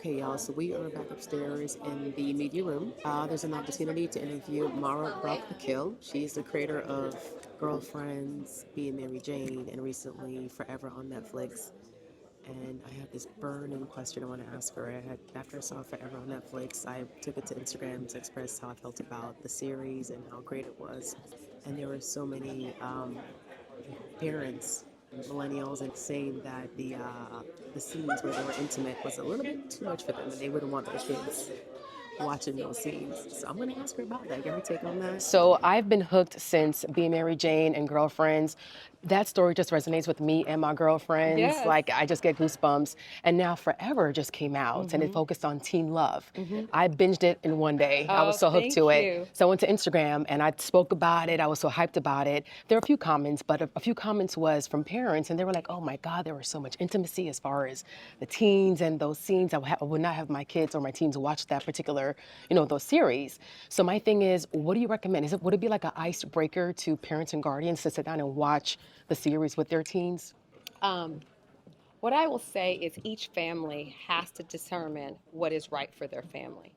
Okay, y'all, so we are back upstairs in the media room. There's an opportunity to interview Brock Akil. She's the creator of Girlfriends, Being Mary Jane, and recently Forever on Netflix. And I have this burning question I want to ask her. After I saw Forever on Netflix, I took it to Instagram to express how I felt about the series and how great it was. And there were so many parents, millennials, and saying that the scenes where they were intimate was a little bit too much for them, and they wouldn't want their kids watching those scenes. So I'm going to ask her about that. Get her take on that. So I've been hooked since Being Mary Jane and Girlfriends. That story just resonates with me and my girlfriends. Yes. Like, I just get goosebumps. And now Forever just came out and it focused on teen love. I binged it in one day. I was Oh, so hooked thank to it. you. So I went to Instagram and I spoke about it. I was so hyped about it. There were a few comments, but a few comments was from parents, and they were like, oh my God, there was so much intimacy as far as the teens and those scenes. I would not have my kids or my teens watch that particular, those series. So my thing is, what do you recommend? Would it be like an icebreaker to parents and guardians to sit down and watch the series with their teens? What I will say is each family has to determine what is right for their family.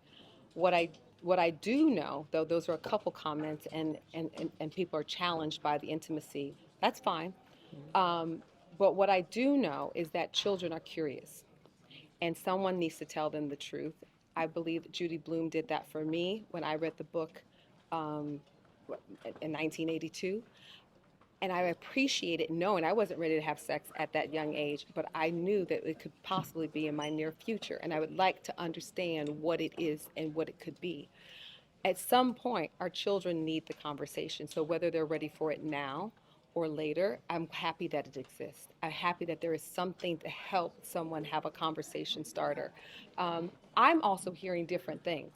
What I do know, though those are a couple comments and people are challenged by the intimacy, that's fine. But what I do know is that children are curious and someone needs to tell them the truth. I believe that Judy Blume did that for me when I read the book um, in 1982. And I appreciated knowing I wasn't ready to have sex at that young age, but I knew that it could possibly be in my near future. And I would like to understand what it is and what it could be. At some point, our children need the conversation. So whether they're ready for it now or later, I'm happy that it exists. I'm happy that there is something to help someone have a conversation starter. I'm also hearing different things.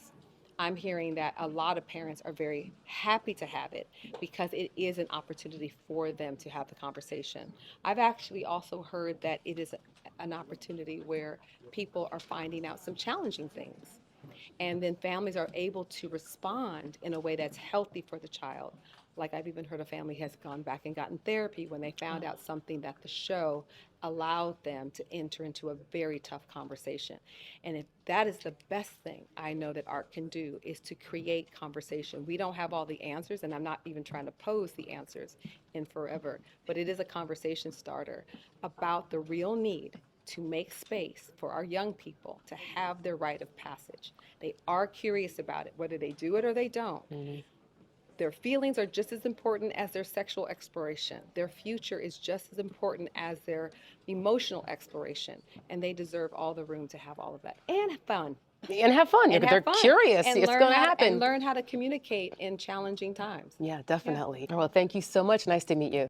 I'm hearing that a lot of parents are very happy to have it because it is an opportunity for them to have the conversation. I've actually also heard that it is an opportunity where people are finding out some challenging things. And then families are able to respond in a way that's healthy for the child. Like I've even heard a family has gone back and gotten therapy when they found out something that the show allowed them to enter into a very tough conversation. And if that is the best thing I know that art can do is to create conversation. We don't have all the answers, and I'm not even trying to pose the answers in Forever, but it is a conversation starter about the real need to make space for our young people to have their rite of passage. They are curious about it, whether they do it or they don't. Their feelings are just as important as their sexual exploration. Their future is just as important as their emotional exploration, and they deserve all the room to have all of that and fun. And have fun. And They're have fun. curious. And It's learn going to how happen. and learn how to communicate in challenging times. Yeah, definitely. Well, thank you so much. Nice to meet you.